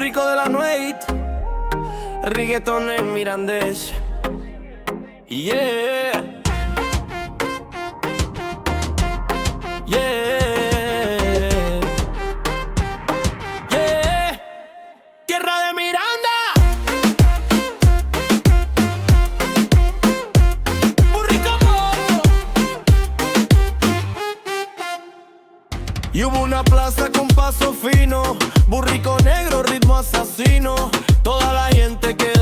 rico de la nuez, reggaeton en Mirandés. Yeah, yeah, yeah. Tierra de Miranda, Burrico Moro. Y hubo una plaza con paso fino, burrico negro, ritmo asesino. Toda la gente que